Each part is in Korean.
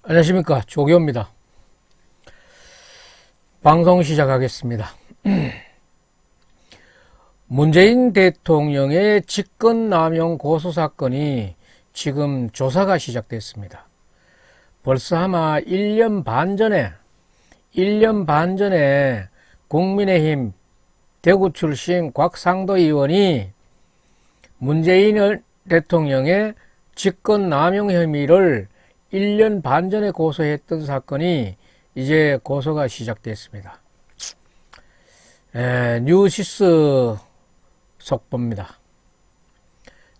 안녕하십니까, 조교입니다. 방송 시작하겠습니다. 문재인 대통령의 직권남용 고소사건이 지금 조사가 시작됐습니다. 벌써 아마 1년 반 전에 국민의힘 대구 출신 곽상도 의원이 문재인 대통령의 직권남용 혐의를 1년 반 전에 고소했던 사건이 이제 고소가 시작됐습니다. 뉴시스 속보입니다.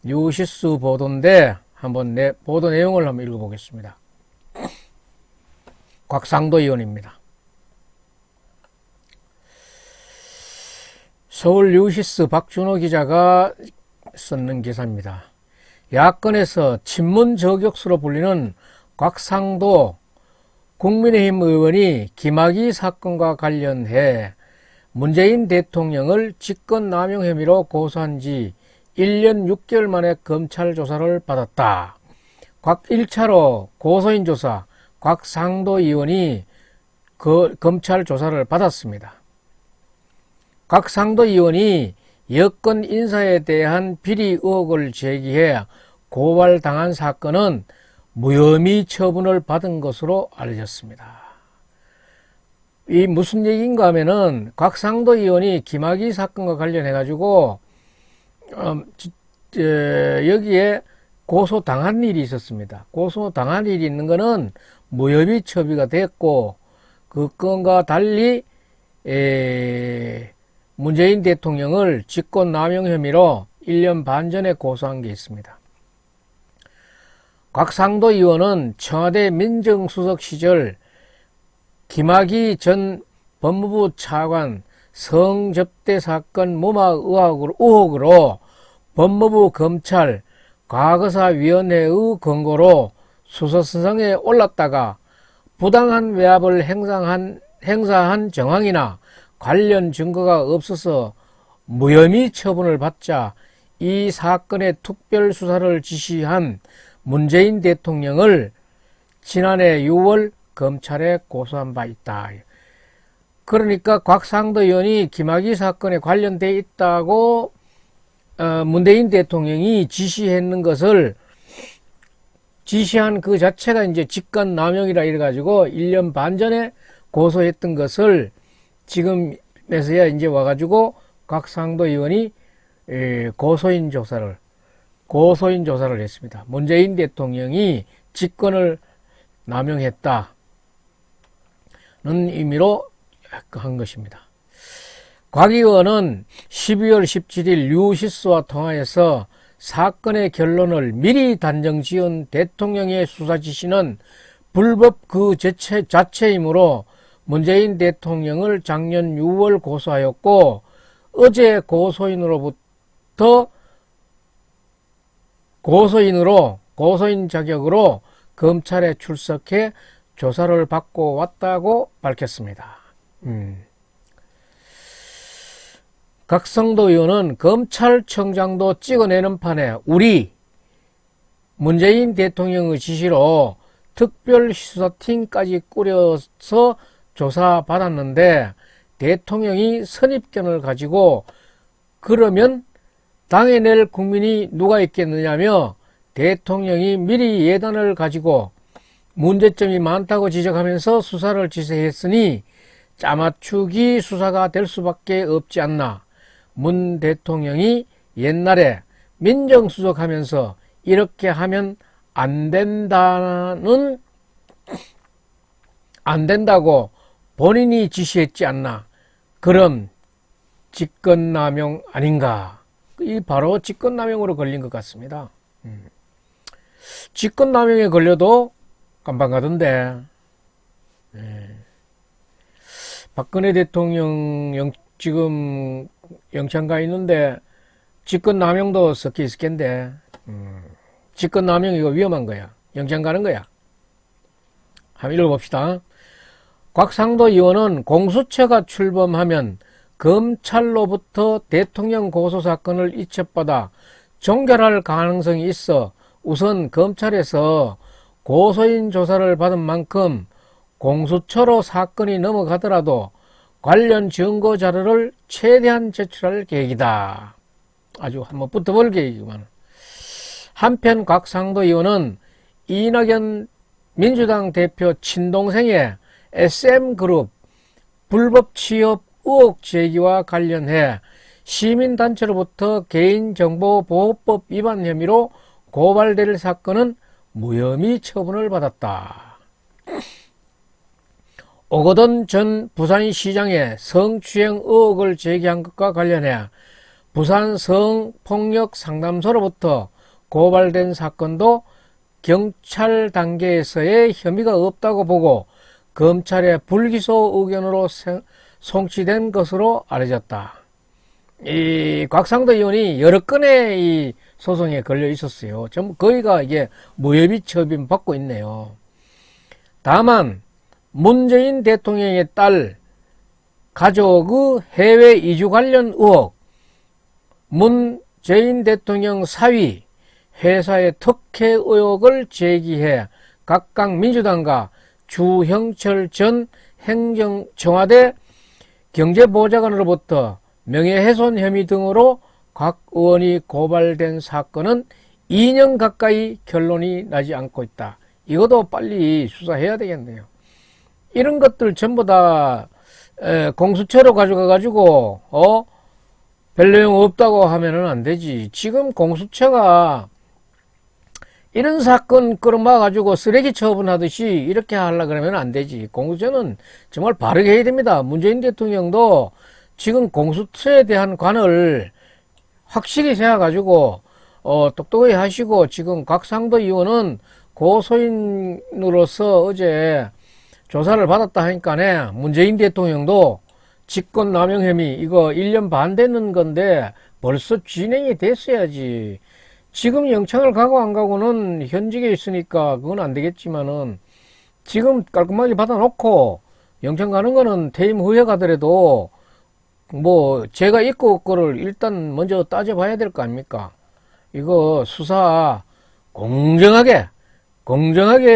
뉴시스 보도인데 한번 보도 내용을 한번 읽어보겠습니다. 곽상도 의원입니다. 서울 뉴시스 박준호 기자가 썼는 기사입니다. 야권에서 친문 저격수로 불리는 곽상도 국민의힘 의원이 김학의 사건과 관련해 문재인 대통령을 직권남용 혐의로 고소한 지 1년 6개월 만에 검찰 조사를 받았다. 1차로 고소인 조사 곽상도 의원이 검찰 조사를 받았습니다. 곽상도 의원이 여권 인사에 대한 비리 의혹을 제기해 고발당한 사건은 무혐의 처분을 받은 것으로 알려졌습니다. 이 무슨 얘기인가 하면은 곽상도 의원이 김학의 사건과 관련해 가지고 여기에 고소당한 일이 있었습니다. 고소당한 일이 있는 거는 무혐의 처리가 됐고 그 건과 달리 문재인 대통령을 직권남용 혐의로 1년 반 전에 고소한 게 있습니다. 곽상도 의원은 청와대 민정수석 시절 김학의 전 법무부 차관 성접대 사건 무마 의혹으로 법무부 검찰 과거사위원회의 권고로 수사선상에 올랐다가 부당한 외압을 행사한 정황이나 관련 증거가 없어서 무혐의 처분을 받자 이 사건의 특별수사를 지시한 문재인 대통령을 지난해 6월 검찰에 고소한 바 있다. 그러니까 곽상도 의원이 김학의 사건에 관련되어 있다고 문재인 대통령이 지시했는 것을 지시한 그 자체가 이제 직권남용이라 이래가지고 1년 반 전에 고소했던 것을 지금에서야 이제 와가지고 곽상도 의원이 고소인 조사를 했습니다. 문재인 대통령이 직권을 남용했다는 의미로 한 것입니다. 곽 의원은 12월 17일 뉴시스와 통화에서 사건의 결론을 미리 단정 지은 대통령의 수사 지시는 불법 그 자체이므로 문재인 대통령을 작년 6월 고소하였고 어제 고소인 자격으로 검찰에 출석해 조사를 받고 왔다고 밝혔습니다. 곽상도 의원은 검찰청장도 찍어내는 판에 우리 문재인 대통령의 지시로 특별수사팀까지 꾸려서 조사받았는데 대통령이 선입견을 가지고 그러면 당해낼 국민이 누가 있겠느냐며 대통령이 미리 예단을 가지고 문제점이 많다고 지적하면서 수사를 지시했으니 짜맞추기 수사가 될 수밖에 없지 않나. 문 대통령이 옛날에 민정수석하면서 이렇게 하면 안 된다고 본인이 지시했지 않나. 그럼 직권남용 아닌가. 이 바로 직권남용으로 걸린 것 같습니다. 직권남용에 걸려도 깜방 가던데. 박근혜 대통령 지금 영창 가 있는데 직권남용도 섞여 있을 텐데. 직권남용 이거 위험한 거야. 영창 가는 거야. 한번 읽어봅시다. 곽상도 의원은 공수처가 출범하면 검찰로부터 대통령 고소사건을 이첩받아 종결할 가능성이 있어 우선 검찰에서 고소인 조사를 받은 만큼 공수처로 사건이 넘어가더라도 관련 증거 자료를 최대한 제출할 계획이다. 아주 한번 붙어볼 계획이구만. 한편 곽상도 의원은 이낙연 민주당 대표 친동생의 SM그룹 불법 취업 의혹 제기와 관련해 시민단체로부터 개인정보보호법 위반 혐의로 고발될 사건은 무혐의 처분을 받았다. 오거돈 전 부산시장의 성추행 의혹을 제기한 것과 관련해 부산 성폭력상담소로부터 고발된 사건도 경찰 단계에서의 혐의가 없다고 보고 검찰의 불기소 의견으로 송치된 것으로 알려졌다. 이 곽상도 의원이 여러 건의 이 소송에 걸려 있었어요. 전부 거의가 이게 무혐의 처분 받고 있네요. 다만 문재인 대통령의 딸 가족의 해외 이주 관련 의혹, 문재인 대통령 사위 회사의 특혜 의혹을 제기해 각각 민주당과 주형철 전 청와대 경제보좌관으로부터 명예훼손 혐의 등으로 각 의원이 고발된 사건은 2년 가까이 결론이 나지 않고 있다. 이것도 빨리 수사해야 되겠네요. 이런 것들 전부 다 공수처로 가져가가지고 별 내용 없다고 하면은 안 되지. 지금 공수처가 이런 사건 끌어모아가지고 쓰레기 처분하듯이 이렇게 하려고 그러면 안 되지. 공수처는 정말 바르게 해야 됩니다. 문재인 대통령도 지금 공수처에 대한 관을 확실히 세워가지고 똑똑하게 하시고, 지금 곽상도 의원은 고소인으로서 어제 조사를 받았다 하니까 문재인 대통령도 직권남용 혐의 이거 1년 반 되는 건데 벌써 진행이 됐어야지. 지금 영창을 가고 안 가고는 현직에 있으니까 그건 안 되겠지만은 지금 깔끔하게 받아놓고 영창 가는 거는 퇴임 후에 가더라도 뭐 제가 있고 없고를 일단 먼저 따져봐야 될 거 아닙니까? 이거 수사 공정하게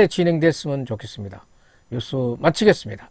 진행됐으면 좋겠습니다. 뉴스 마치겠습니다.